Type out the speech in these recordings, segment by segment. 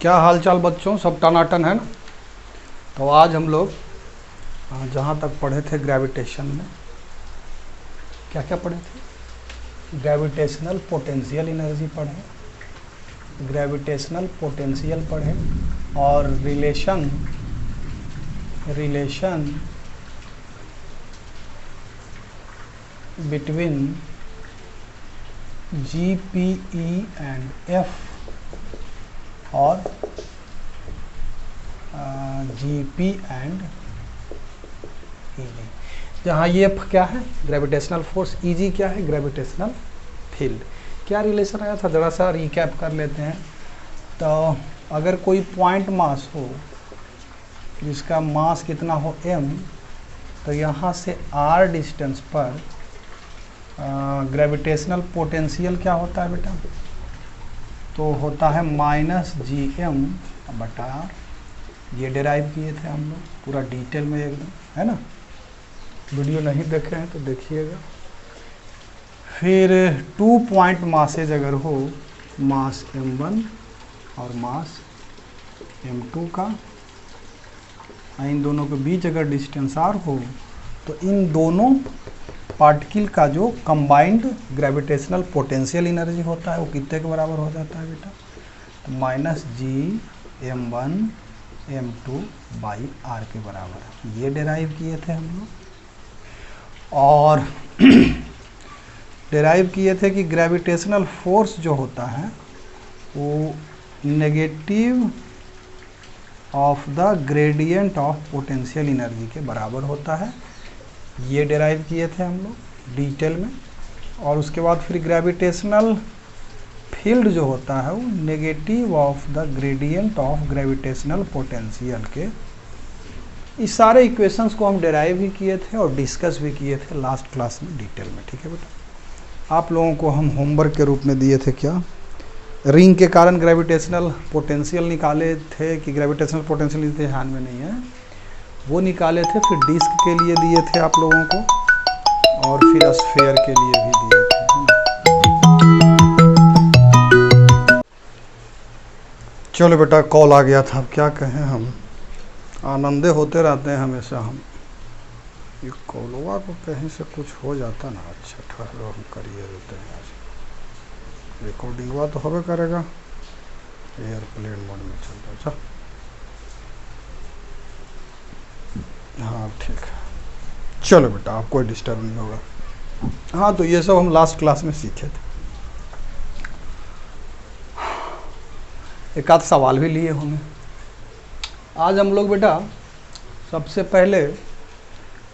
क्या हाल चाल बच्चों, सब टनाटन है ना। तो आज हम लोग जहाँ तक पढ़े थे ग्रेविटेशन में, क्या क्या पढ़े थे? ग्रेविटेशनल पोटेंशियल एनर्जी पढ़े, ग्रेविटेशनल पोटेंशियल पढ़े, और relation between GPE and F और GP एंड EG। जहाँ ये F क्या है? ग्रेविटेशनल फोर्स, EG क्या है? Gravitational field. क्या रिलेशन आया था ज़रा सा रिकैप कर लेते हैं। तो अगर कोई पॉइंट मास हो जिसका मास कितना हो m, तो यहाँ से r डिस्टेंस पर ग्रेविटेशनल पोटेंशियल क्या होता है बेटा? तो होता है -Gm बटा r। ये डिराइव किए थे हम लोग पूरा डिटेल में एकदम, है ना। वीडियो नहीं देखे हैं तो देखिएगा। फिर 2 पॉइंट मासेज अगर हो, मास m1 और मास m2 का, इन दोनों के बीच अगर डिस्टेंस r हो, तो इन दोनों पार्टिकल का जो कंबाइंड ग्रेविटेशनल पोटेंशियल एनर्जी होता है वो कितने के बराबर हो जाता है बेटा? तो -Gm1 m2 बाई r के बराबर। ये डिराइव किए थे हम लोग। और डिराइव किए थे कि ग्रेविटेशनल फोर्स जो होता है वो negative of the gradient of potential energy के बराबर होता है। ये डिराइव किए थे हम लोग डिटेल में। और उसके बाद फिर ग्रेविटेशनल फील्ड जो होता है वो negative of the gradient of gravitational potential के। इस सारे इक्वेशंस को हम डिराइव भी किए थे और डिस्कस भी किए थे लास्ट क्लास में डिटेल में, ठीक है बेटा। आप लोगों को हम होमवर्क के रूप में दिए थे क्या? रिंग के कारण ग्रेविटेशनल पोटेंशियल निकाले थे कि ग्रेविटेशनल पोटेंशियल ध्यान में नहीं है, वो निकाले थे। फिर डिस्क के लिए दिए थे आप लोगों को, और फिर स्फीयर के लिए भी दिए थे। चलो बेटा, कॉल आ गया था, अब क्या कहें, हम आनंदे होते रहते हैं हमेशा हम। ये कॉलवा को कहीं से कुछ हो जाता ना। अच्छा ठहरो, हम करिए देते हैं आज। रिकॉर्डिंग हुआ तो होबे करेगा। एयरप्लेन मोड में चल रहा। अच्छा हाँ ठीक है, चलो बेटा, आप कोई डिस्टर्ब नहीं होगा। हाँ, तो ये सब हम लास्ट क्लास में सीखे थे। एक आध सवाल भी लिए होंगे। आज हम लोग बेटा सबसे पहले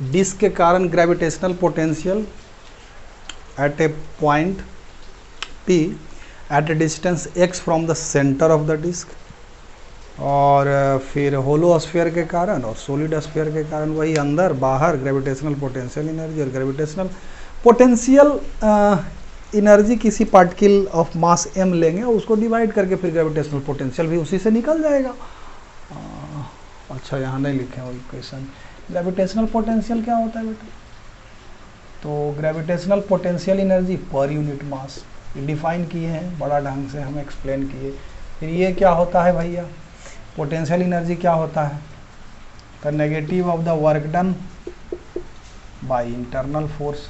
डिस्क के कारण gravitational potential at a point P at a distance x from the centre of the disc, और फिर होलो स्फीयर के कारण और सॉलिड स्फीयर के कारण वही अंदर बाहर ग्रेविटेशनल पोटेंशियल एनर्जी। और ग्रेविटेशनल पोटेंशियल एनर्जी किसी पार्टिकल ऑफ मास m लेंगे और उसको डिवाइड करके फिर ग्रेविटेशनल पोटेंशियल भी उसी से निकल जाएगा। अच्छा, यहाँ नहीं लिखे वो इक्वेशन। ग्रेविटेशनल पोटेंशियल क्या होता है बेटा? तो gravitational potential energy per unit mass define किए हैं, बड़ा ढंग से हम एक्सप्लेन किए। फिर ये क्या होता है भैया? पोटेंशियल एनर्जी क्या होता है? तो negative of the work done by internal force.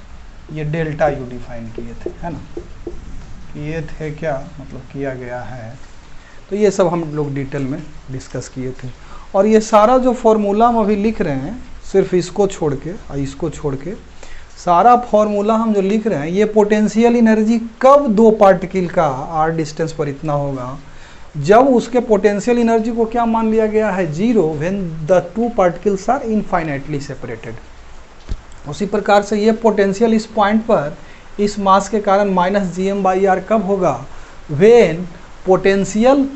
ये डेल्टा यू डिफाइन किए थे, है ना। किए थे क्या मतलब किया गया है। तो ये सब हम लोग डिटेल में डिस्कस किए थे। और ये सारा जो फॉर्मूला हम अभी लिख रहे हैं, सिर्फ इसको छोड़ के और इसको छोड़ के सारा फॉर्मूला हम जो लिख रहे हैं, ये पोटेंशियल एनर्जी कब दो पार्टिकल का r डिस्टेंस पर इतना होगा, जब उसके पोटेंशियल एनर्जी को क्या मान लिया गया है? 0, when the two particles are infinitely separated. उसी प्रकार से ये पोटेंशियल इस पॉइंट पर इस मास के कारण -Gm/r कब होगा? When potential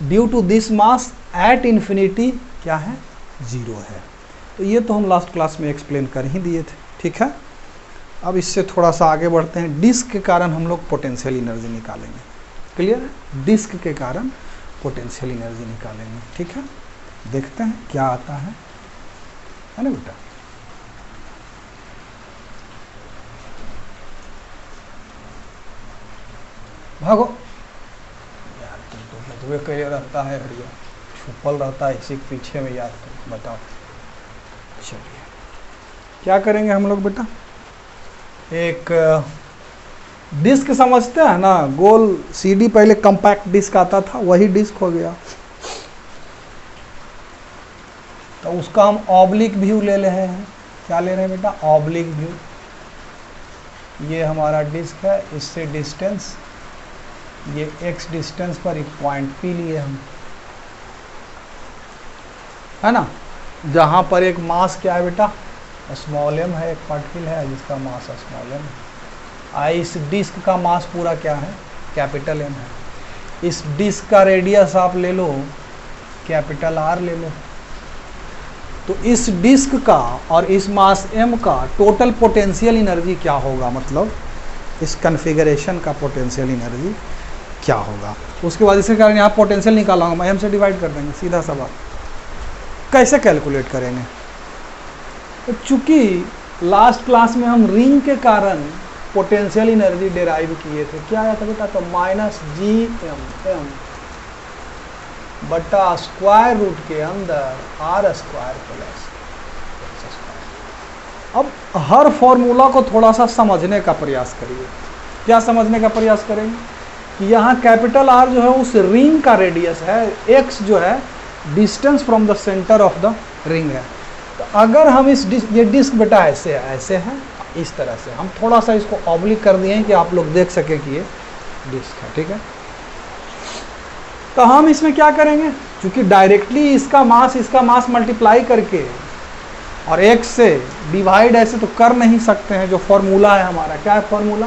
due to this mass at infinity क्या है? 0 है। तो ये तो हम लास्ट क्लास में एक्सप्लेन कर ही दिए थे, ठीक है। अब इससे थोड़ा सा आगे बढ़ते हैं। डिस्क के कारण हम लोग पोटेंशियल एनर्जी निकालेंगे, क्लियर है। डिस्क के कारण पोटेंशियल एनर्जी निकालेंगे, ठीक है। देखते हैं क्या आता है ना बेटा। भागो यार, तुम तो हुए कहे रहता है हरिया, छुपल रहता है इसी के पीछे में याद करो। बताओ, चलिए क्या करेंगे हम लोग बेटा, एक डिस्क समझते हैं ना, गोल सीडी पहले कॉम्पैक्ट डिस्क आता था, वही डिस्क हो गया। तो उसका हम ऑब्लिक व्यू ले रहे हैं। क्या ले रहे हैं बेटा, ऑब्लिक व्यू। ये हमारा डिस्क है, इससे डिस्टेंस, ये x डिस्टेंस पर एक पॉइंट पी लिए हम, है ना, जहाँ पर एक मास क्या है बेटा, स्मॉल m है, एक पार्टिकल है जिसका मास स्मॉल m है। इस डिस्क का मास पूरा क्या है, कैपिटल M है। इस डिस्क का रेडियस आप ले लो, कैपिटल R ले लो। तो इस डिस्क का और इस मास m का टोटल पोटेंशियल एनर्जी क्या होगा, मतलब इस कन्फिगरेशन का पोटेंशियल एनर्जी क्या होगा। उसके बाद इसके कारण यहाँ पोटेंशियल निकालूंगा मैं, m से डिवाइड कर देंगे, सीधा सा बात। कैसे कैलकुलेट करेंगे, तो चूंकि लास्ट क्लास में हम रिंग के कारण पोटेंशियल एनर्जी डिराइव किए थे, क्या आया था बेटा, तो -gm बटा स्क्वायर रूट के अंदर r square plus x square. अब हर फॉर्मूला को थोड़ा सा समझने का प्रयास करिए। क्या समझने का प्रयास करेंगे कि यहाँ कैपिटल R जो है उस रिंग का रेडियस है, x जो है distance from the centre of the ring है। तो अगर हम इस ये डिस्क बेटा ऐसे है इस तरह से, हम थोड़ा सा इसको ऑब्लिक कर दिए हैं कि आप लोग देख सके कि ये डिस्क है, ठीक है। तो हम इसमें क्या करेंगे, क्योंकि डायरेक्टली इसका मास मल्टीप्लाई करके और x से डिवाइड ऐसे तो कर नहीं सकते हैं। जो फॉर्मूला है हमारा, क्या है फॉर्मूला,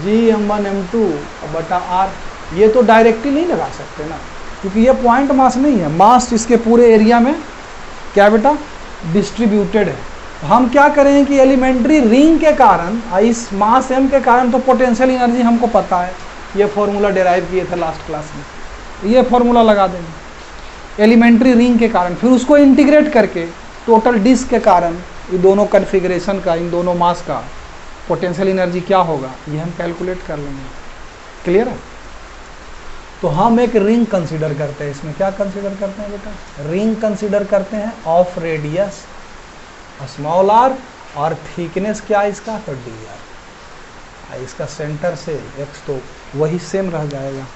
gm1m2 बटा r। ये तो डायरेक्टली नहीं लगा सकते ना, क्योंकि ये पॉइंट मास नहीं है, मास इसके पूरे एरिया में क्या बेटा डिस्ट्रीब्यूटेड है। हम क्या करेंगे कि एलिमेंट्री रिंग के कारण, इस मास m के कारण तो पोटेंशियल एनर्जी हमको पता है, ये फॉर्मूला डिराइव किए थे लास्ट क्लास में, ये फॉर्मूला लगा देंगे एलिमेंट्री रिंग के कारण। फिर उसको इंटीग्रेट करके टोटल डिस्क के कारण ये दोनों कन्फिगरेशन का, इन दोनों मास का पोटेंशियल एनर्जी क्या होगा, ये हम कैलकुलेट कर लेंगे। क्लियर है। तो हम एक रिंग कंसीडर करते हैं, इसमें क्या कंसीडर करते हैं बेटा, रिंग कंसीडर करते हैं ऑफ रेडियस स्मॉल r और थिकनेस क्या है इसका, तो dr। इसका सेंटर से x तो वही सेम रह जाएगा।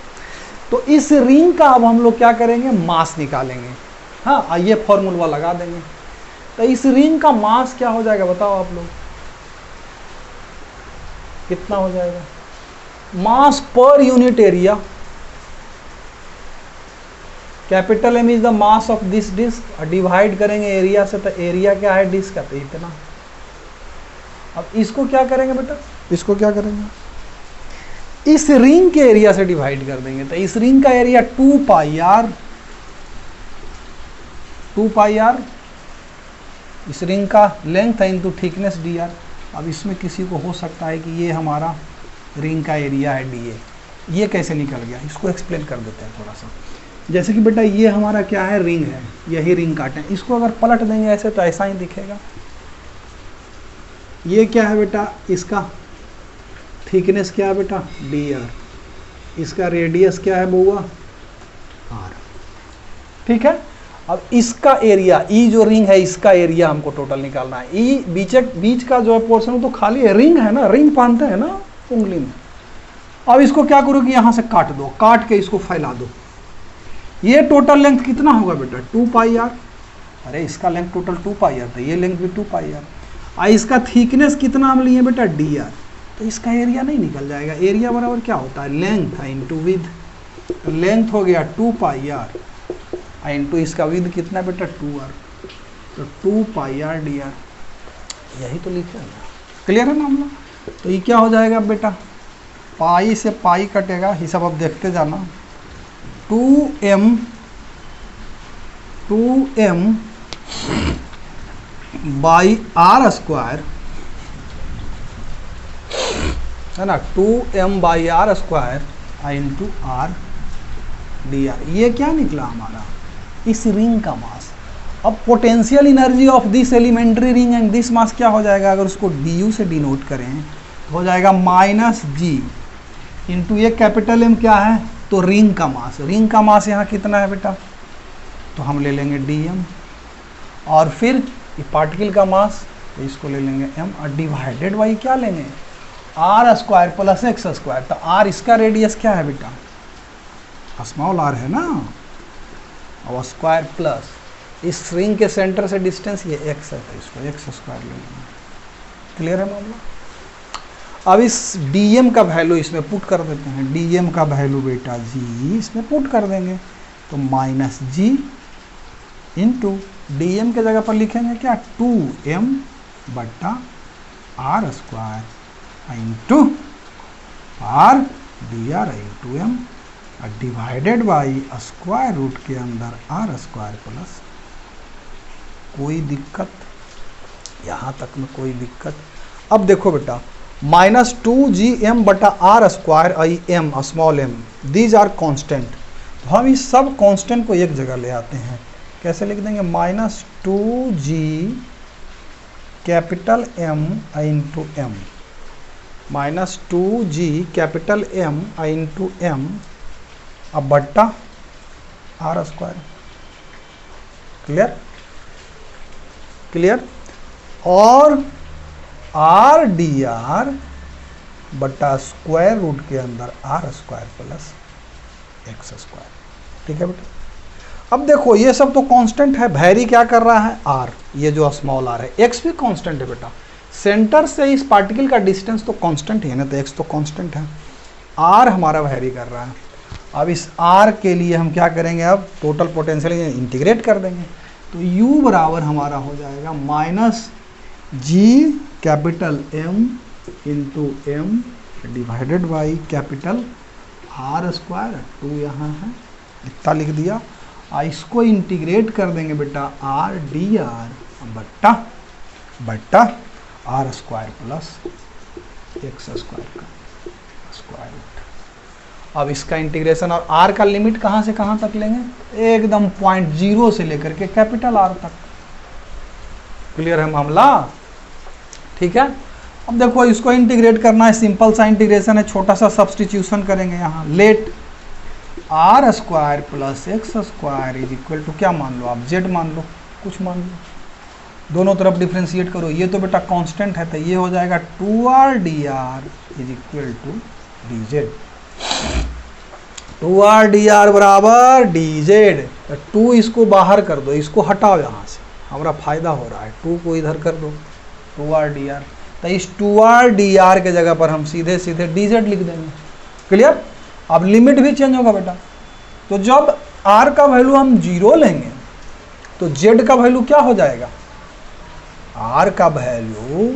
तो इस रिंग का अब हम लोग क्या करेंगे, मास निकालेंगे। हाँ, ये फॉर्मूला लगा देंगे। तो इस रिंग का मास क्या हो जाएगा बताओ आप लोग, कितना हो जाएगा, मास पर unit area. Capital M is the mass of this disc, और डिवाइड करेंगे एरिया से, तो एरिया क्या है डिस्क का, तो इतना। अब इसको क्या करेंगे बेटा, इसको क्या करेंगे, इस रिंग के एरिया से डिवाइड कर देंगे। तो इस रिंग का एरिया 2 पाई आर, इस रिंग का लेंथ है इंटू थिकनेस dr। अब इसमें किसी को हो सकता है कि ये हमारा रिंग का एरिया है dA, ये कैसे निकल गया, इसको एक्सप्लेन कर देते हैं थोड़ा सा। जैसे कि बेटा ये हमारा क्या है, रिंग है, यही रिंग काटे, इसको अगर पलट देंगे ऐसे तो ऐसा ही दिखेगा। ये क्या है बेटा, इसका थिकनेस क्या है बेटा dr, इसका रेडियस क्या है बउआ r, ठीक है। अब इसका एरिया, ई जो रिंग है इसका एरिया हमको टोटल निकालना है। ई बीच का जो है पोर्शन तो खाली है, रिंग है ना, रिंग पहनते हैं ना उंगली में। अब इसको क्या करो कि यहाँ से काट दो, काट के इसको फैला दो। ये टोटल लेंथ कितना होगा बेटा 2 पाई आर, अरे इसका लेंथ टोटल 2 पाई आर, तो ये लेंथ भी 2 पाई आर। इसका थिकनेस कितना हम लिए बेटा dr, तो इसका एरिया नहीं निकल जाएगा। एरिया बराबर क्या होता है, लेंथ है इंटू विद, लेंथ हो गया 2 पाई आर इंटू इसका विद कितना बेटा 2r, तो 2 पाई आर dr, यही तो लिखे हैं। क्लियर है ना हम लोग। तो ये क्या हो जाएगा बेटा, पाई से पाई कटेगा, ये सब अब देखते जाना। 2m बाई आर स्क्वायर है ना, 2m by R square into R dr। ये क्या निकला हमारा, इस रिंग का मास। अब potential energy of this elementary ring and this mass क्या हो जाएगा, अगर उसको du से डिनोट करें हो जाएगा -g इंटू ये कैपिटल M क्या है तो रिंग का मास यहाँ कितना है बेटा, तो हम ले लेंगे dm, और फिर ये पार्टिकल का मास, तो इसको ले लेंगे m, और डिवाइडेड बाई क्या लेंगे, r square plus X square. तो r इसका रेडियस क्या है बेटा, स्मॉल r है ना, और स्क्वायर प्लस इस रिंग के सेंटर से डिस्टेंस ये x है, तो इसको एक्स स्क्वायर ले लेंगे। क्लियर है मामला। अब इस dm का वैल्यू इसमें पुट कर देते हैं, dm का वैल्यू बेटा g इसमें पुट कर देंगे, तो माइनस जी इंटू dm के जगह पर लिखेंगे क्या, 2m बट्टा r square into r dr into m, divided by square root के अंदर r स्क्वायर प्लस, कोई दिक्कत यहाँ तक में, कोई दिक्कत। अब देखो बेटा, माइनस 2gm बटा r स्क्वायर आई m small m, these are constant. तो हम इस सब कांस्टेंट को एक जगह ले आते हैं, कैसे लिख देंगे, minus 2g capital m into m, minus 2g capital m into m, अब बट्टा r स्क्वायर। क्लियर क्लियर, और आर डी आर बटा स्क्वायर रूट के अंदर R square plus X square. ठीक है बेटा। अब देखो ये सब तो कांस्टेंट है, वैरी क्या कर रहा है, आर, ये जो स्मॉल आर है, एक्स भी कांस्टेंट है बेटा, सेंटर से इस पार्टिकल का डिस्टेंस तो कांस्टेंट है ना, तो एक्स तो कांस्टेंट है, आर हमारा वैरी कर रहा है। अब इस आर के लिए हम क्या करेंगे, अब टोटल पोटेंशियल इंटीग्रेट कर देंगे, तो u बराबर हमारा हो जाएगा minus G capital M into M divided by capital R square, 2 यहाँ है, इतना लिख दिया। इसको इंटीग्रेट कर देंगे बेटा आर डी आर बट्टा बट्टा R square plus X square का स्क्वायर रूट। अब इसका इंटीग्रेशन, और आर का लिमिट कहाँ से कहाँ तक लेंगे, एकदम 0.0 से लेकर के कैपिटल आर तक। क्लियर है मामला। ठीक है। अब देखो इसको इंटीग्रेट करना है, सिंपल सा इंटीग्रेशन है, छोटा सा सब्सटीट्यूशन करेंगे यहाँ, let R square plus X square is equal to क्या मान लो आप, जेड मान लो, कुछ मान लो, दोनों तरफ डिफ्रेंशिएट करो। ये तो बेटा कांस्टेंट है, तो ये हो जाएगा 2r dr is equal to dz, 2r dr बराबर dz। तो 2 इसको बाहर कर दो, इसको हटाओ यहाँ से, हमारा फायदा हो रहा है, 2 को इधर कर दो, 2r dr। तो इस 2r dr के जगह पर हम सीधे सीधे dz लिख देंगे। क्लियर। अब लिमिट भी चेंज होगा बेटा, तो जब r का वैल्यू हम 0 लेंगे तो z का वैल्यू क्या हो जाएगा, r का वैल्यू,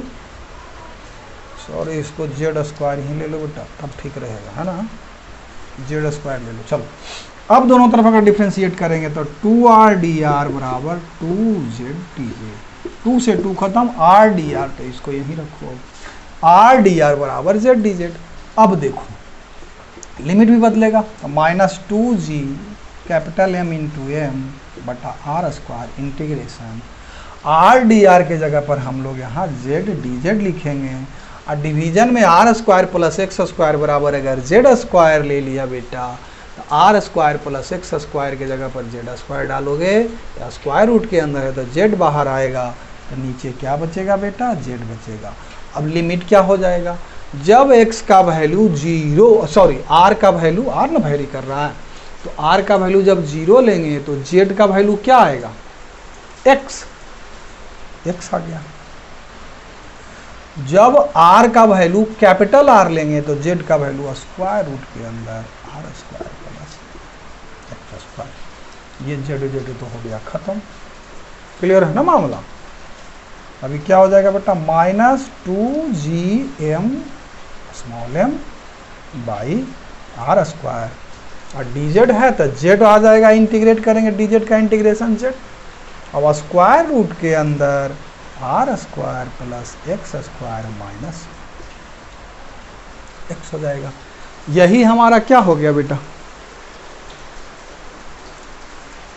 सॉरी इसको z स्क्वायर ही ले लो बेटा, तब ठीक रहेगा, है ना, z स्क्वायर ले लो। चलो अब दोनों तरफ अगर डिफ्रेंशिएट करेंगे तो 2r dr बराबर 2z dz, 2 से 2 खत्म, r dr, तो इसको यहीं रखो, r dr बराबर z dz। अब देखो लिमिट भी बदलेगा, तो minus 2g capital M into M बटा R square integration r dr के जगह पर हम लोग यहाँ z dz लिखेंगे, और डिवीजन में R square plus X square बराबर अगर जेड स्क्वायर ले लिया बेटा, तो R square plus X square के जगह पर जेड स्क्वायर डालोगे, तो स्क्वायर रूट के अंदर है तो जेड बाहर आएगा, तो नीचे क्या बचेगा बेटा, जेड बचेगा। अब लिमिट क्या हो जाएगा, जब x का वैल्यू 0, सॉरी r का वैल्यू, r ना वैरी कर रहा है, तो r का वैल्यू जब 0 लेंगे तो z का वैल्यू क्या आएगा, x आ गया। जब r का वैल्यू कैपिटल R लेंगे तो z का वैल्यू स्क्वायर रूट के अंदर r square plus X square, ये z तो हो गया खत्म। क्लियर है ना मामला। अभी क्या हो जाएगा बेटा, minus 2gm small m by R square, और dz है तो z आ जाएगा, इंटीग्रेट करेंगे dz का इंटीग्रेशन z, अब स्क्वायर रूट के अंदर R square plus X square minus X हो जाएगा। यही हमारा क्या हो गया बेटा,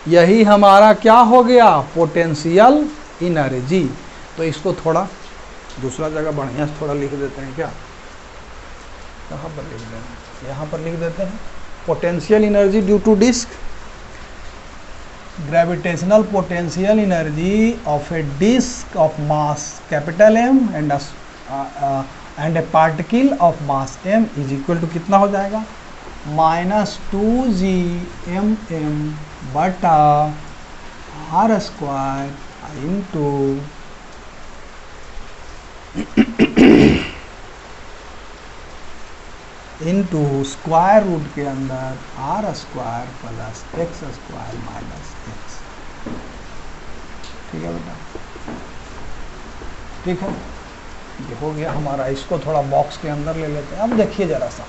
यही हमारा क्या हो गया, पोटेंशियल एनर्जी। तो इसको थोड़ा दूसरा जगह बढ़िया से थोड़ा लिख देते हैं, क्या कहाँ पर लिख देते हैं, यहाँ पर लिख देते हैं, potential energy due to disc, gravitational potential energy of a disk of mass capital M and a particle of mass m is equal to कितना हो जाएगा, -2gmm बटा r square into square root के अंदर r square plus x square minus x। ठीक है बेटा, ठीक है, ये हो गया हमारा। इसको थोड़ा बॉक्स के अंदर ले लेते हैं। अब देखिए जरा सा,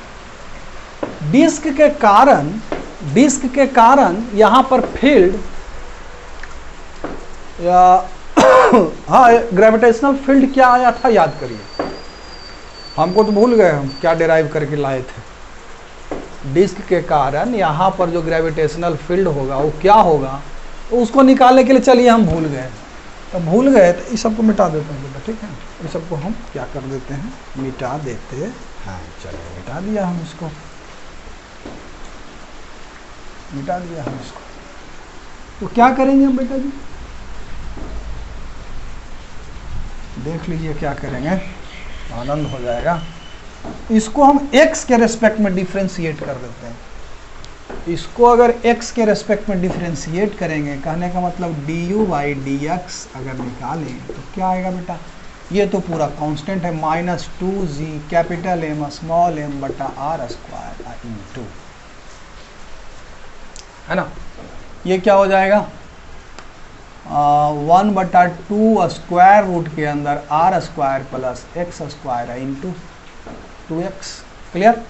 डिस्क के कारण यहाँ पर फील्ड या हाँ ग्रेविटेशनल फील्ड क्या आया था याद करिए, हमको तो भूल गए हम क्या डिराइव करके लाए थे। डिस्क के कारण यहाँ पर जो ग्रेविटेशनल फील्ड होगा वो क्या होगा, तो उसको निकालने के लिए चलिए हम भूल गए, तो भूल गए तो इस सबको मिटा देते हैं बेटा। ठीक है, इस सबको हम क्या कर देते हैं, मिटा देते हैं। चलिए मिटा दिया हम इसको, मिटा दिया हम इसको। तो क्या करेंगे हम बेटा जी, देख लीजिए क्या करेंगे, आनंद हो जाएगा। इसको हम x के रेस्पेक्ट में डिफ्रेंशिएट कर देते हैं। इसको अगर x के रेस्पेक्ट में डिफ्रेंशिएट करेंगे, कहने का मतलब du/dx अगर निकालें तो क्या आएगा बेटा, ये तो पूरा कांस्टेंट है, -2g capital M small m बटा r स्क्वायर इंटू, है ना, ये क्या हो जाएगा 1/2 स्क्वायर रूट के अंदर r square plus x square into 2x। Clear.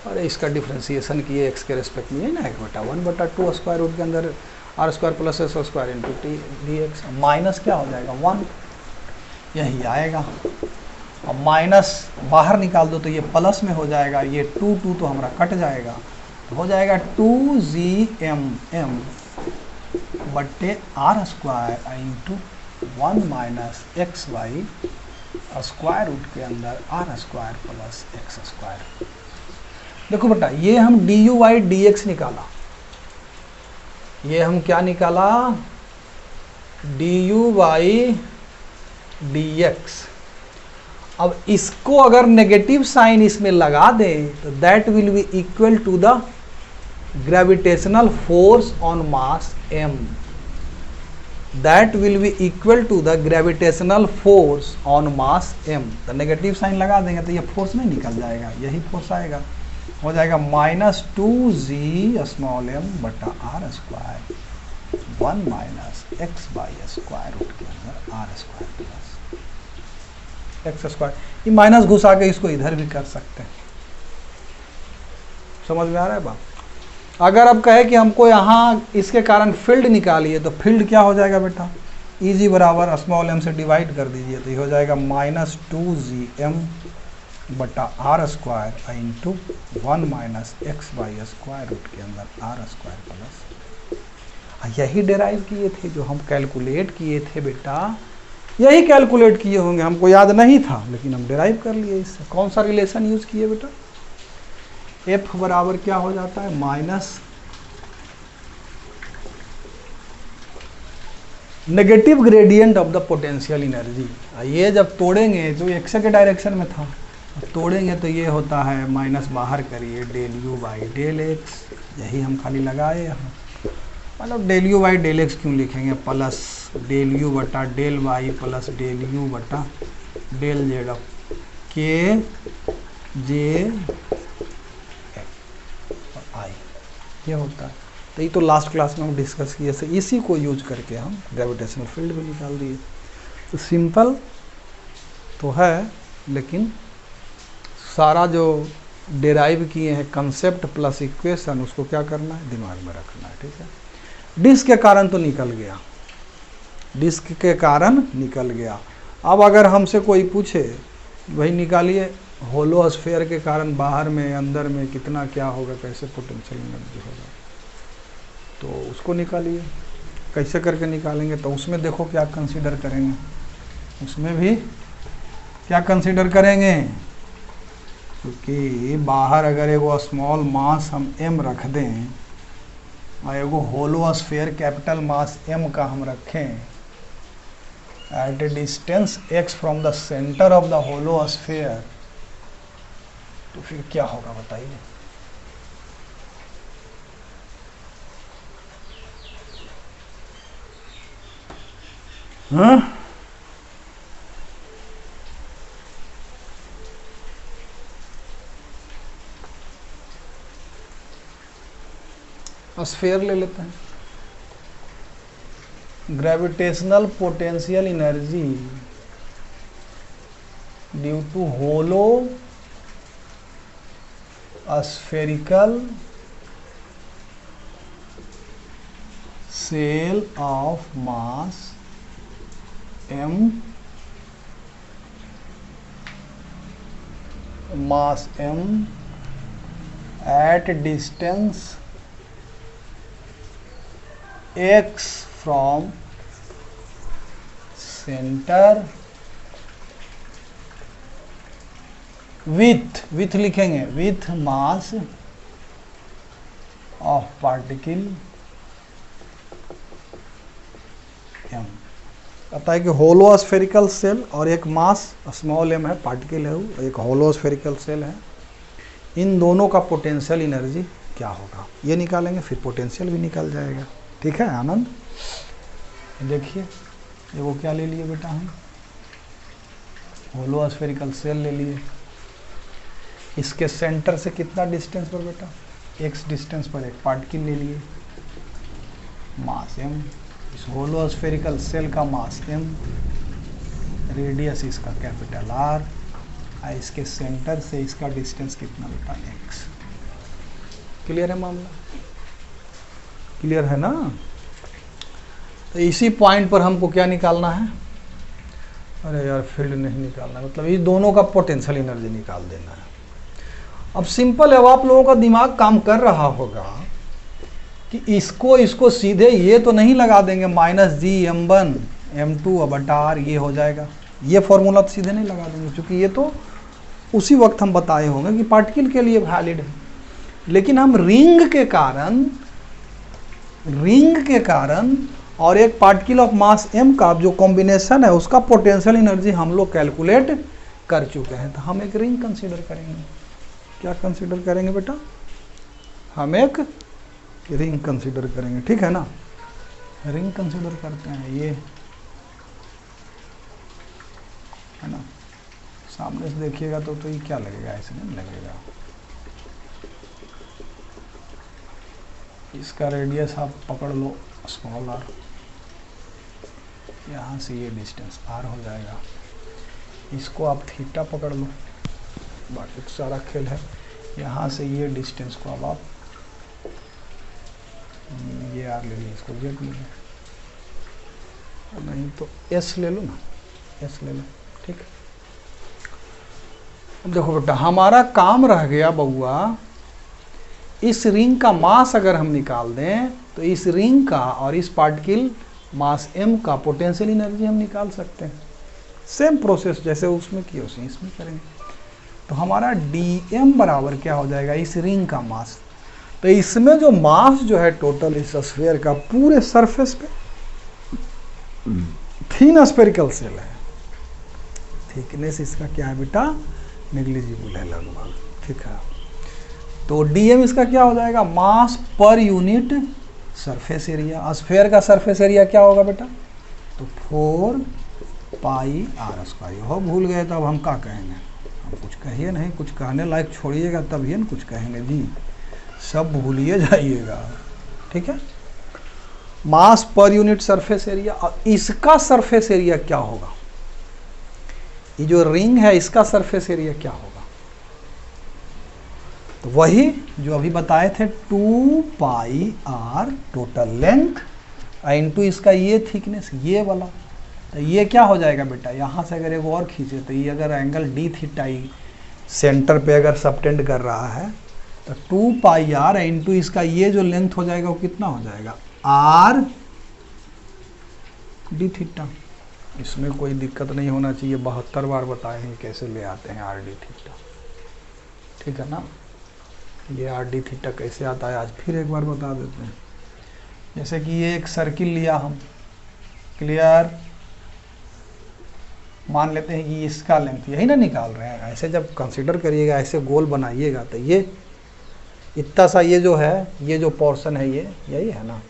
और इसका डिफ्रेंसिएशन किए x के रेस्पेक्ट में, ना एक बेटा 1/2 स्क्वायर रूट के अंदर r square plus s square into dx, minus क्या हो जाएगा 1, यही आएगा। अब माइनस बाहर निकाल दो तो ये प्लस में हो जाएगा, ये 2 तो हमारा कट जाएगा, हो जाएगा 2gmm बट्टे r square into 1 minus x by square root के अंदर r square plus x square. देखो बेटा, ये हम du/dx निकाला, ये हम क्या निकाला du/dx। अब इसको अगर नेगेटिव साइन इसमें लगा दें तो that will be equal to the gravitational force on mass m, that will be equal to the gravitational force on mass m। तो नेगेटिव साइन लगा देंगे तो ये फोर्स नहीं निकल जाएगा, यही फोर्स आएगा, हो जाएगा -2g स्मॉल m बटा r square 1 minus x by square root के अंदर r square plus x square. ये माइनस घुसा के इसको इधर भी कर सकते हैं, समझ में आ रहा है बात। अगर अब कहे कि हमको यहाँ इसके कारण फील्ड निकालिए, तो फील्ड क्या हो जाएगा बेटा, Eg बराबर स्मॉल m से डिवाइड कर दीजिए तो ये हो जाएगा -2gm बटा r square into 1 minus x by square root के अंदर r स्क्वायर प्लस। यही डिराइव किए थे जो हम कैलकुलेट किए थे बेटा, यही कैलकुलेट किए होंगे, हमको याद नहीं था लेकिन हम डिराइव कर लिए इससे। कौन सा रिलेशन यूज किए बेटा, F बराबर क्या हो जाता है minus negative gradient of the potential energy. ये जब तोड़ेंगे तो x के डायरेक्शन में था, तोड़ेंगे तो ये होता है माइनस बाहर करिए del u/del x, यही हम खाली लगाए यहाँ। मतलब del u/del x क्यों लिखेंगे, प्लस del u बटा del y plus del u बटा del z k j आई, ये होता है। तो ये तो लास्ट क्लास में हम डिस्कस किए थे, इसी को यूज करके हम ग्रेविटेशनल फील्ड भी निकाल दिए। तो सिंपल तो है, लेकिन सारा जो डिराइव किए हैं कंसेप्ट प्लस इक्वेशन, उसको क्या करना है, दिमाग में रखना है। ठीक है, डिस्क के कारण तो निकल गया, डिस्क के कारण निकल गया। अब अगर हमसे कोई पूछे भाई निकालिए होलो स्फीयर के कारण बाहर में अंदर में कितना क्या होगा, कैसे पोटेंशियल एनर्जी होगा, तो उसको निकालिए। कैसे करके निकालेंगे, तो उसमें देखो क्या कंसीडर करेंगे, उसमें भी क्या कंसीडर करेंगे, क्योंकि बाहर अगर एगो स्मॉल मास हम m रख दें और एगो hollow sphere capital mass m का हम रखें at a distance x from the centre of the hollow sphere, तो फिर क्या होगा बताइए। हाँ, स्फीयर ले लेते हैं। Gravitational potential energy due to hollow spherical shell of mass m at distance x from center with लिखेंगे with mass of particle m। पता है कि होलो स्फेरिकल सेल और एक मास स्मॉल m है, पार्टिकल है, वो एक होलो स्फेरिकल सेल है। इन दोनों का पोटेंशियल एनर्जी क्या होगा ये निकालेंगे, फिर पोटेंशियल भी निकल जाएगा। ठीक है आनंद। देखिए वो क्या ले लिए बेटा, हम होलो स्फेरिकल सेल ले लिए। इसके सेंटर से कितना डिस्टेंस पर बेटा, x डिस्टेंस पर एक पार्टिकल ले लिए, मास m। इस होलो स्फेरिकल सेल का मास m, रेडियस इसका कैपिटल R, और इसके सेंटर से इसका डिस्टेंस कितना बेटा, x। क्लियर है मामला, क्लियर है ना। तो इसी पॉइंट पर हमको क्या निकालना है, अरे यार फील्ड नहीं निकालना, मतलब इस दोनों का पोटेंशियल एनर्जी निकाल देना है। अब सिंपल है, अब आप लोगों का दिमाग काम कर रहा होगा कि इसको सीधे ये तो नहीं लगा देंगे -G m1 m2 बटा r, ये हो जाएगा, ये फॉर्मूला तो सीधे नहीं लगा देंगे, क्योंकि ये तो उसी वक्त हम बताए होंगे कि पार्टिकल के लिए वैलिड है। लेकिन हम रिंग के कारण और एक पार्टिकल ऑफ मास m का जो कॉम्बिनेशन है उसका पोटेंशियल एनर्जी हम लोग कैलकुलेट कर चुके हैं। तो हम एक रिंग कंसीडर करेंगे। क्या कंसीडर करेंगे बेटा, हम एक रिंग कंसीडर करेंगे। ठीक है ना, रिंग कंसीडर करते हैं, ये है ना। सामने से देखिएगा तो ये क्या लगेगा, ऐसे नहीं लगेगा। इसका रेडियस आप पकड़ लो स्मॉल r, यहाँ से ये डिस्टेंस r हो जाएगा। इसको आप थीटा पकड़ लो, बाकी तो सारा खेल है। यहाँ से ये डिस्टेंस को अब आप ये r ले लीजिए, इसको z ले लो, नहीं तो s ले लो ना, s ले लो। ठीक है, अब देखो बेटा हमारा काम रह गया बउआ, इस रिंग का मास अगर हम निकाल दें तो इस रिंग का और इस पार्टिकल मास m का पोटेंशियल एनर्जी हम निकाल सकते हैं। सेम प्रोसेस जैसे उसमें किया उसे इसमें करेंगे। तो हमारा dm बराबर क्या हो जाएगा, इस रिंग का मास। तो इसमें जो मास जो है टोटल इस स्फीयर का पूरे सरफेस पे थिन स्फेरिकल सेल है, थिकनेस इसका क्या है बेटा, नेग्लिजिबल है लगभग। ठीक है, तो dm इसका क्या हो जाएगा, मास पर यूनिट सरफेस एरिया। स्फीयर का सरफेस एरिया क्या होगा बेटा, तो 4 पाई r²। हो भूल गए तो अब हम क्या कहेंगे, हम कुछ कहिए नहीं, कुछ कहने लायक छोड़िएगा तभी न कुछ कहेंगे जी, सब भूलिए जाइएगा। ठीक है, मास पर यूनिट सरफेस एरिया। और इसका सरफेस एरिया क्या होगा, ये जो रिंग है इसका सरफेस एरिया क्या होगा, तो वही जो अभी बताए थे 2 पाई r टोटल लेंथ इनटू इसका ये थिकनेस, ये वाला। तो ये क्या हो जाएगा बेटा, यहाँ से अगर एक और खींचे तो ये अगर एंगल d थीटा सेंटर पे अगर सबटेंड कर रहा है तो 2 पाई r इंटू इसका ये जो लेंथ हो जाएगा वो कितना हो जाएगा, r d थीटा। इसमें कोई दिक्कत नहीं होना चाहिए, 72 बार बताए हैं कैसे ले आते हैं r d थीटा। ठीक है ना। ये आर डी थीटा कैसे आता है आज फिर एक बार बता देते हैं। जैसे कि ये एक सर्किल लिया हम, क्लियर, मान लेते हैं कि इसका लेंथ यही ना निकाल रहे हैं। ऐसे जब कंसीडर करिएगा, ऐसे गोल बनाइएगा तो ये इतना सा ये जो है, ये जो पोर्शन है ये यही है ना।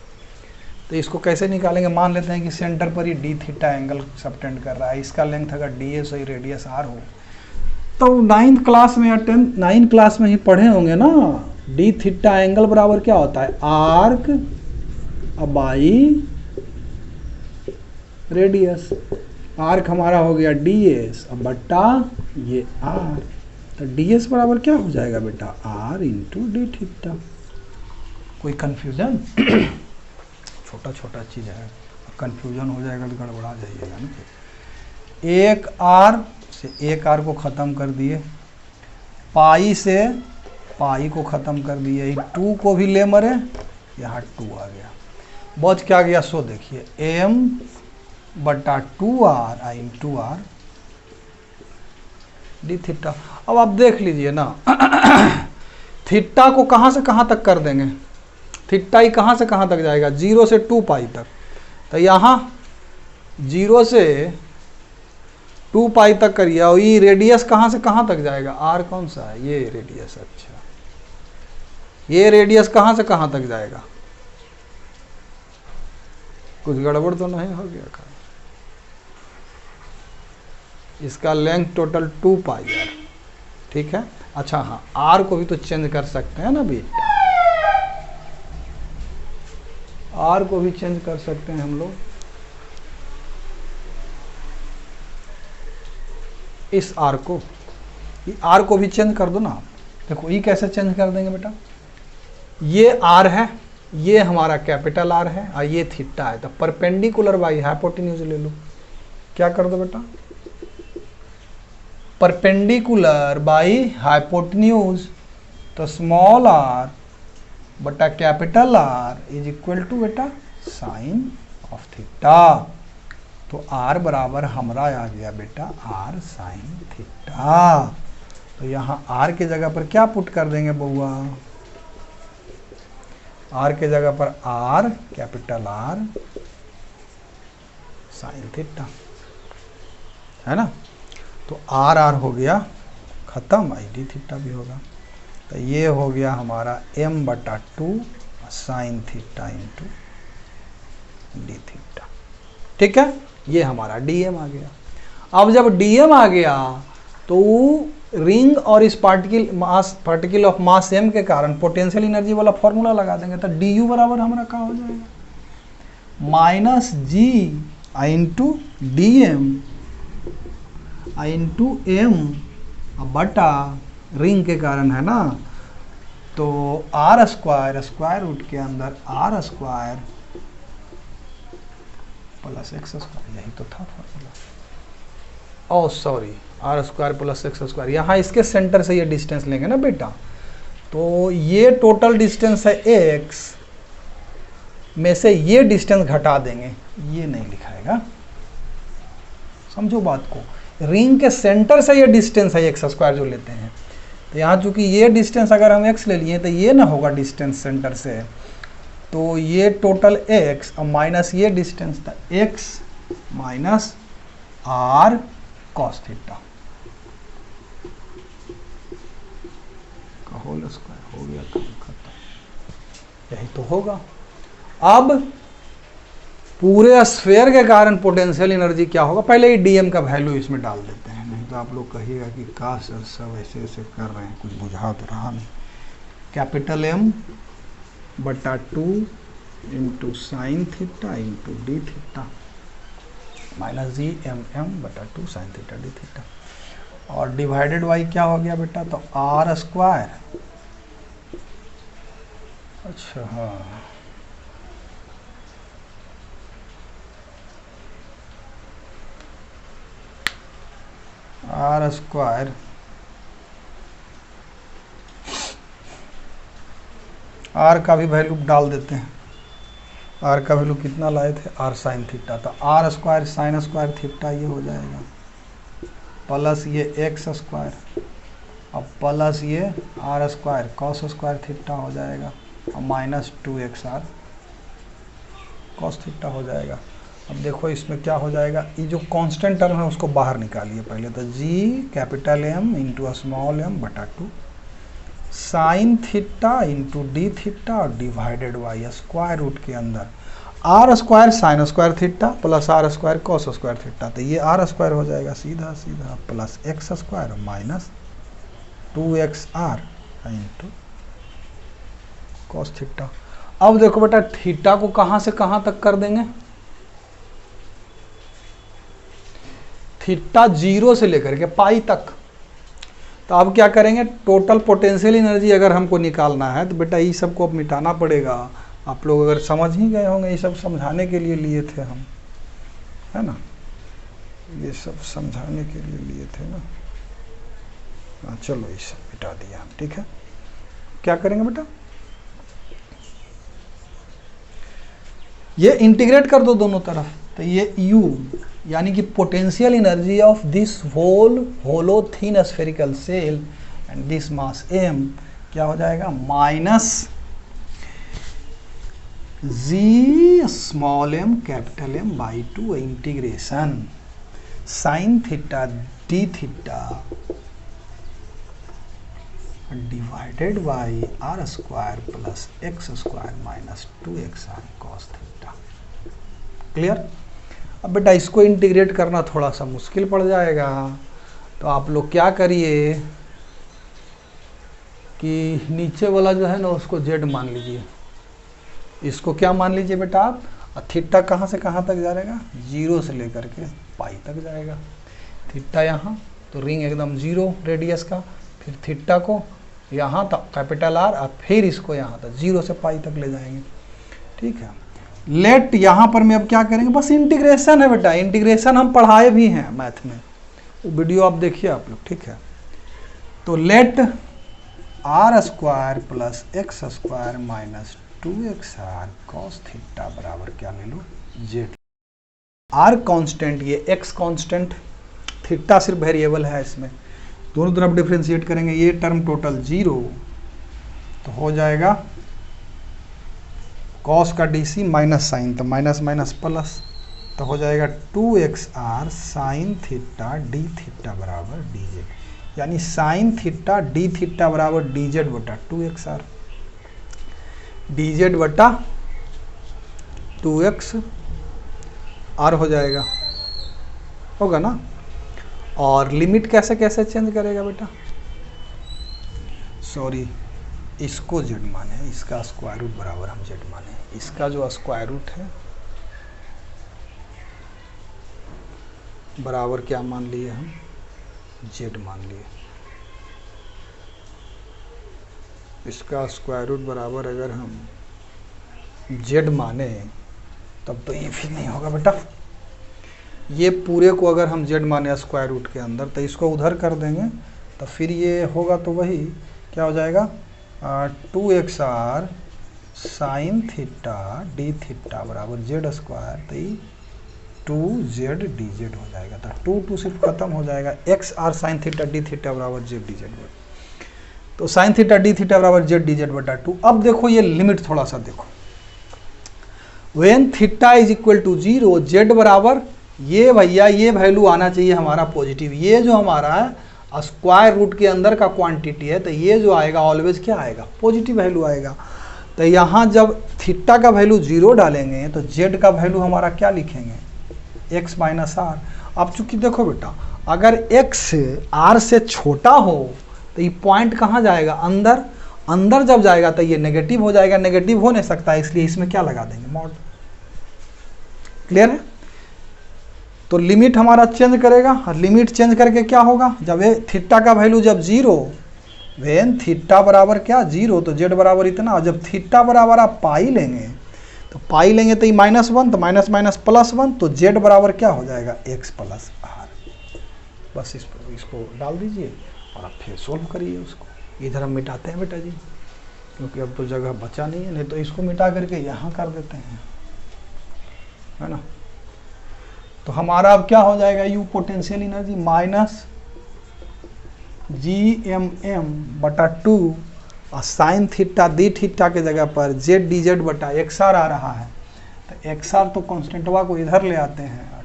तो इसको कैसे निकालेंगे, मान लेते हैं कि सेंटर पर ही डी थीटा एंगल सबटेंड कर रहा है, इसका लेंथ अगर डी एस और रेडियस आर हो, तो 9th क्लास में या 9th क्लास में ही पढ़े होंगे ना, डी थीटा एंगल बराबर क्या होता है, आर्क बाई रेडियस। आर्क हमारा हो गया डी एस अब बट्टा ये आर, तो डी एस बराबर क्या हो जाएगा बेटा, आर इंटू डी थीटा। कोई कंफ्यूजन? छोटा छोटा चीज़ है, कंफ्यूजन हो जाएगा तो गड़बड़ा जाइएगा ना। एक आर से एक आर को ख़त्म कर दिए, पाई से पाई को ख़त्म कर दिए, 2 को भी ले मरे, यहाँ 2 आ गया, बच क्या गया सो देखिए, एम बटा 2r into R D theta. अब आप देख लीजिए ना, थीटा को कहाँ से कहाँ तक कर देंगे, थीटा ही कहाँ से कहाँ तक जाएगा, 0 से 2 पाई तक। तो यहाँ 0 से 2 पाई तक करिए, और ये रेडियस कहाँ से कहाँ तक जाएगा, आर कौन सा है, ये रेडियस। अच्छा, ये रेडियस कहाँ से कहाँ तक जाएगा, कुछ गड़बड़ तो नहीं हो गया का? इसका लेंथ टोटल 2 पाई आर, ठीक है। अच्छा हाँ, आर को भी तो चेंज कर सकते हैं ना बेटा, आर को भी चेंज कर सकते हैं हम लोग। इस आर को भी चेंज कर दो ना। देखो ये कैसे चेंज कर देंगे बेटा, ये आर है, ये हमारा कैपिटल आर है और ये थीटा है, तो परपेंडिकुलर बाई हाइपोटेन्यूज ले लो। क्या कर दो बेटा, परपेंडिकुलर बाई हाइपोटेन्यूज, तो स्मॉल आर बटा capital R is equal to बेटा साइन ऑफ थीटा। तो आर बराबर हमारा आ गया बेटा आर साइन थीटा। तो यहाँ आर के जगह पर क्या पुट कर देंगे बउआ, आर के जगह पर are capital R sine theta, है ना। तो आर आर हो गया खत्म, आई डी थीटा भी होगा। तो ये हो गया हमारा m बटा 2 sine theta into D theta, ठीक है। ये हमारा dm आ गया। अब जब dm आ गया तो रिंग और इस पार्टिकल ऑफ मास m के कारण पोटेंशियल एनर्जी वाला फॉर्मूला लगा देंगे, तो du बराबर हमारा क्या हो जाएगा, minus G into D M into M बटा रिंग के कारण है ना, तो आर स्क्वायर स्क्वायर रूट के अंदर R square plus X square, यही तो था formula. Oh sorry, R square plus X square, यहाँ इसके सेंटर से ये डिस्टेंस लेंगे ना बेटा, तो ये टोटल डिस्टेंस है एक्स, में से ये डिस्टेंस घटा देंगे, ये नहीं लिखाएगा, समझो बात को। रिंग के सेंटर से ये डिस्टेंस है एक्स स्क्वायर जो लेते हैं, तो यहाँ चूंकि ये डिस्टेंस अगर हम एक्स ले लिए तो ये ना होगा डिस्टेंस सेंटर से, तो ये टोटल एक्स और माइनस ये डिस्टेंस था X minus R cos theta का होल स्क्वायर हो गया, काम खत्म, यही तो होगा। अब पूरे स्फीयर के कारण पोटेंशियल एनर्जी क्या होगा, पहले ही डीएम का वैल्यू इसमें डाल देते हैं, नहीं तो आप लोग कहिएगा कि का सर सब ऐसे ऐसे कर रहे हैं, कुछ बुझा तो रहा नहीं। कैपिटल एम बटा 2 into sine theta into D theta minus G M M बटा 2 साइन थीटा डी थीटा, और डिवाइडेड बाई क्या हो गया बेटा, तो आर स्क्वायर, अच्छा हाँ, आर स्क्वायर आर का भी वैल्यू डाल देते हैं, आर का वैल्यू कितना लाए थे, आर साइन थीटा, तो R square sine square theta ये हो जाएगा, प्लस ये एक्स स्क्वायर अब प्लस ये R square cos square theta हो जाएगा और माइनस 2xr कॉस थीटा हो जाएगा। अब देखो इसमें क्या हो जाएगा, ये जो कांस्टेंट टर्म है उसको बाहर निकालिए पहले। तो G capital M into small m बटा 2 sine theta into D theta और डिवाइडेड बाई स्क्वायर रूट के अंदर R square sine square theta plus R square cos square theta. तो ये आर स्क्वायर हो जाएगा सीधा सीधा plus X square minus 2xr into cos theta. अब देखो बेटा थीटा को कहां से कहां तक कर देंगे, थीटा 0 से लेकर के पाई तक। तो अब क्या करेंगे, टोटल पोटेंशियल एनर्जी अगर हमको निकालना है तो बेटा ये सब को अब मिटाना पड़ेगा। आप लोग अगर समझ ही गए होंगे, ये सब समझाने के लिए लिए थे हम, है ना, ये सब समझाने के लिए लिए थे ना। हाँ चलो ये सब मिटा दिया हम, ठीक है। क्या करेंगे बेटा, ये इंटीग्रेट कर दो दोनों तरफ। तो ये u यानी कि potential energy of this whole hollow thin spherical shell and this mass m क्या हो जाएगा, minus G small m capital M by 2 integration sine theta D theta divided by R square plus X square minus 2xr cos theta. Clear. अब बेटा इसको integrate करना थोड़ा सा मुश्किल पड़ जाएगा, तो आप लोग क्या करिए कि नीचे वाला जो है ना उसको z मान लीजिए, इसको क्या मान लीजिए बेटा आप, थीटा कहाँ से कहाँ तक जाएगा, 0 से लेकर के पाई तक जाएगा। थीटा यहाँ तो रिंग एकदम 0 रेडियस का, फिर थीटा को यहाँ तक कैपिटल R और फिर इसको यहाँ तक 0 से पाई तक ले जाएंगे, ठीक है। लेट यहाँ पर मैं अब क्या करेंगे, बस इंटीग्रेशन है बेटा, इंटीग्रेशन हम पढ़ाए भी हैं मैथ में, वो वीडियो आप देखिए आप लोग, ठीक है। तो let R square plus X square minus 2xr cos theta बराबर क्या ले लो, जेड। आर कांस्टेंट, ये एक्स कांस्टेंट, थीटा सिर्फ वेरिएबल है इसमें, दोनों तरफ डिफ्रेंशिएट करेंगे, ये टर्म टोटल 0 तो हो जाएगा कॉस का डीसी माइनस साइन, तो माइनस माइनस प्लस, तो हो जाएगा 2xr sign theta D theta बराबर dz, यानी साइन थीटा डी थीटा बराबर dz बटा 2xr, dz बटा 2xr हो जाएगा, होगा ना। और लिमिट कैसे कैसे चेंज करेगा बेटा, सॉरी इसको z माने, इसका स्क्वायर रूट बराबर हम z माने, इसका जो स्क्वायर रूट है बराबर क्या मान लिए हम, z मान लिए। इसका स्क्वायर रूट बराबर अगर हम z माने तब तो ये फिर नहीं होगा बेटा, ये पूरे को अगर हम z माने स्क्वायर रूट के अंदर तो इसको उधर कर देंगे तो फिर ये होगा, तो वही क्या हो जाएगा 2xr sign theta D theta बराबर जेड स्क्वायर, तो ये 2z dz हो जाएगा। तो 2 सिर्फ खत्म हो जाएगा, X R sine theta D theta बराबर जेड डी जेड, तो साइन थीटा डी थीटा बराबर जेड डी जेड बटा 2। अब देखो ये लिमिट थोड़ा सा देखो, when theta is equal to 0 Z बराबर, ये भैया ये वैल्यू आना चाहिए हमारा पॉजिटिव, ये जो हमारा है स्क्वायर रूट के अंदर का क्वांटिटी है, तो ये जो आएगा ऑलवेज क्या आएगा, पॉजिटिव वैल्यू आएगा। तो यहाँ जब थीटा का वैल्यू 0 डालेंगे तो जेड का वैल्यू हमारा क्या लिखेंगे, x माइनस आर। अब चूंकि देखो बेटा अगर x r से छोटा हो तो ये पॉइंट कहाँ जाएगा, अंदर, अंदर जब जाएगा तो ये नेगेटिव हो जाएगा, नेगेटिव हो नहीं सकता, इसलिए इसमें क्या लगा देंगे, मॉड। क्लियर है। तो लिमिट हमारा चेंज करेगा, और लिमिट चेंज करके क्या होगा, जब ये थीटा का वैल्यू जब 0, वेन थीटा बराबर क्या 0 तो जेड बराबर इतना, और जब थीटा बराबर आप पाई लेंगे तो पाई लेंगे तो ये -1, तो माइनस माइनस +1, तो जेड बराबर क्या हो जाएगा x प्लस आर। बस इसको डाल दीजिए और आप फिर सोल्व करिए उसको। इधर हम मिटाते हैं बेटा जी, क्योंकि अब तो जगह बचा नहीं है, नहीं तो इसको मिटा करके यहाँ कर देते हैं, है ना। तो हमारा अब क्या हो जाएगा, you potential energy minus GMM/2 और साइन थीटा डी थीटा के जगह पर ZdZ/XR आ रहा है। तो XR तो कॉन्स्टेंटवा को इधर ले आते हैं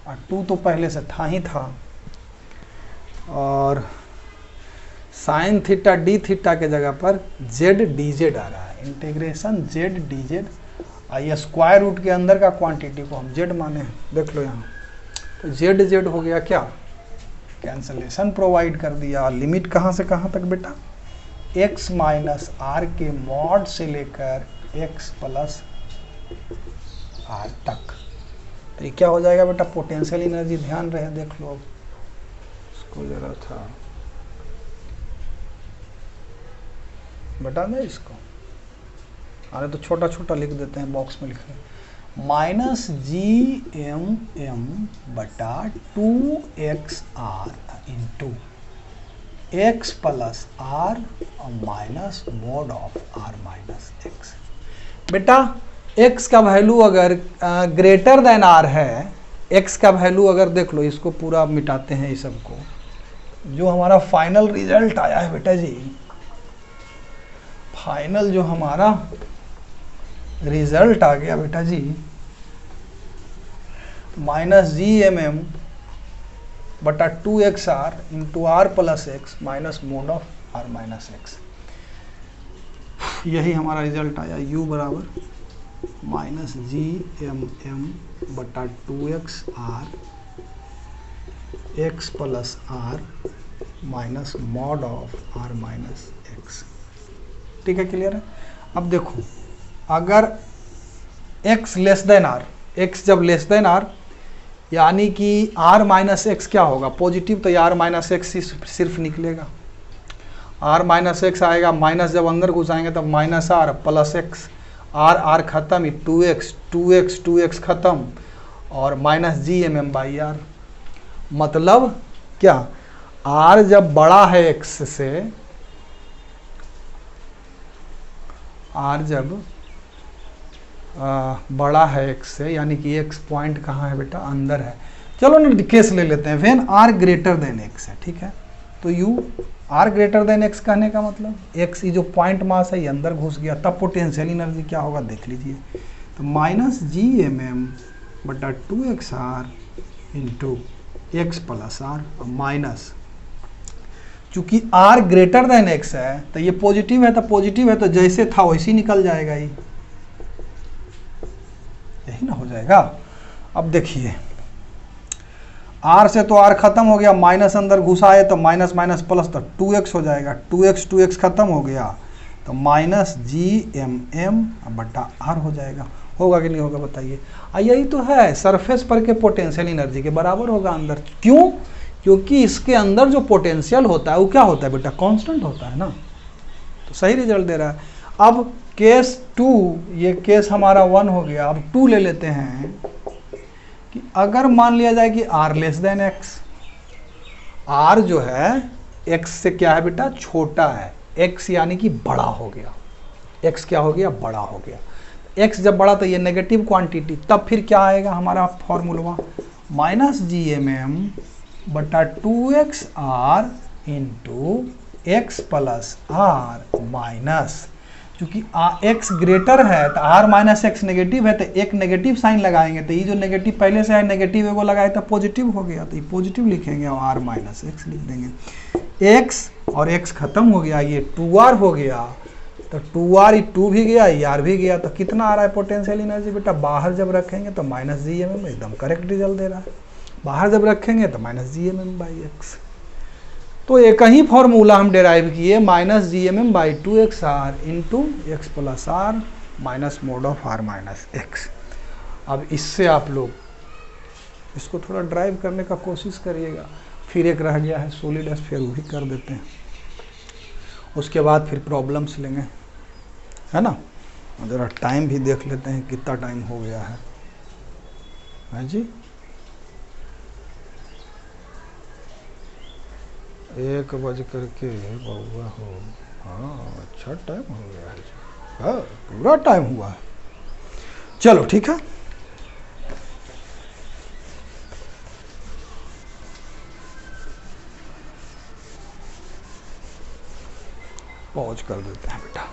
और 2 तो पहले से था ही था, और साइन थीटा डी थीटा के जगह पर ZdZ आ रहा है। इंटीग्रेशन ZdZ, ये स्क्वायर रूट के अंदर का क्वांटिटी को हम Z माने हैं, देख लो यहाँ। तो ZZ हो गया क्या, कैंसलेशन प्रोवाइड कर दिया। लिमिट कहाँ से कहाँ तक बेटा, x माइनस आर के मॉड से लेकर x प्लस आर तक। तो ये क्या हो जाएगा बेटा, पोटेंशियल एनर्जी। ध्यान रहे, देख लो इसको जरा था बता दें इसको, अरे तो छोटा छोटा लिख देते हैं, बॉक्स में लिख रहे हैं -GMM/2XR into x plus R minus mod of r minus x। बेटा x का वैल्यू अगर ग्रेटर देन r है, x का वैल्यू अगर देख लो, इसको पूरा मिटाते हैं इस सबको, जो हमारा फाइनल रिजल्ट आया है बेटा जी, फाइनल जो हमारा रिजल्ट आ गया बेटा जी, -GMM/2XR into R plus x minus mod of R minus x. यही हमारा रिजल्ट आया, U बराबर -GMM/2XR x plus R minus mod of R minus x. ठीक है, क्लियर है। अब देखो, अगर x less than r, x जब लेस देन r यानी कि r माइनस एक्स क्या होगा, पॉजिटिव, तो r माइनस एक्स सिर्फ निकलेगा, r माइनस एक्स आएगा, माइनस जब अंदर घुसाएंगे तब minus R plus X, r खत्म, 2x खत्म, और माइनस GMM/r। मतलब क्या, r जब बड़ा है x से, r जब बड़ा है x से, यानी कि x पॉइंट कहाँ है बेटा, अंदर है। चलो ना केस ले लेते हैं, when r greater than x है, ठीक है। तो u r greater than x कहने का मतलब x, ये जो पॉइंट मास है ये अंदर घुस गया, तब पोटेंशियल एनर्जी क्या होगा देख लीजिए। तो -GMM/2XR into x plus R minus, चूंकि r ग्रेटर देन x है तो ये पॉजिटिव है, तो पॉजिटिव है तो जैसे था वैसे ही निकल जाएगा, यही ना हो जाएगा। अब देखिए, r से तो r खत्म हो गया, माइनस अंदर घुसा है तो माइनस माइनस प्लस, तो 2x हो जाएगा, 2x खत्म हो गया तो -GMM/r हो जाएगा। होगा कि नहीं होगा बताइए। यही तो है, सरफेस पर के पोटेंशियल एनर्जी के बराबर होगा अंदर। क्यों, क्योंकि इसके अंदर जो पोटेंशियल होता है वो क्या होता है बेटा, कांस्टेंट होता है ना। तो सही रिजल्ट दे रहा है। अब केस 2, ये केस हमारा 1 हो गया। अब 2 ले लेते हैं कि अगर मान लिया जाए कि r less than x, r जो है x से क्या है बेटा, छोटा है, x यानी कि बड़ा हो गया, x क्या हो गया, बड़ा हो गया। x जब बड़ा तो ये नेगेटिव क्वांटिटी, तब फिर क्या आएगा हमारा formula, -GMM/2XR into x plus R minus, चूंकि x ग्रेटर है तो r माइनस एक्स नेगेटिव है, तो एक नेगेटिव साइन लगाएंगे, तो ये जो नेगेटिव पहले से है नेगेटिव एगो लगाए तो पॉजिटिव हो गया, तो ये पॉजिटिव लिखेंगे और r माइनस एक्स लिख देंगे। x और x खत्म हो गया, ये 2r हो गया, तो 2r 2 भी गया, ये r भी गया, तो कितना आ रहा है पोटेंशियल एनर्जी बेटा, बाहर जब रखेंगे तो -GMM, एकदम करेक्ट रिजल्ट दे रहा है। बाहर जब रखेंगे तो -GMM/x। तो एक ही फॉर्मूला हम डेराइव किए, -GMM/2XR into x plus R minus mod of r minus X. अब इससे आप लोग इसको थोड़ा ड्राइव करने का कोशिश करिएगा। फिर एक रह गया है सॉलिड स्फीयर, वो भी कर देते हैं, उसके बाद फिर प्रॉब्लम्स लेंगे, है ना। ज़रा टाइम भी देख लेते हैं कितना टाइम हो गया है जी। 1 बज करके बउआ हो, हाँ अच्छा टाइम हो गया है, हाँ पूरा टाइम हुआ है। चलो ठीक है, पॉज कर देते हैं बेटा।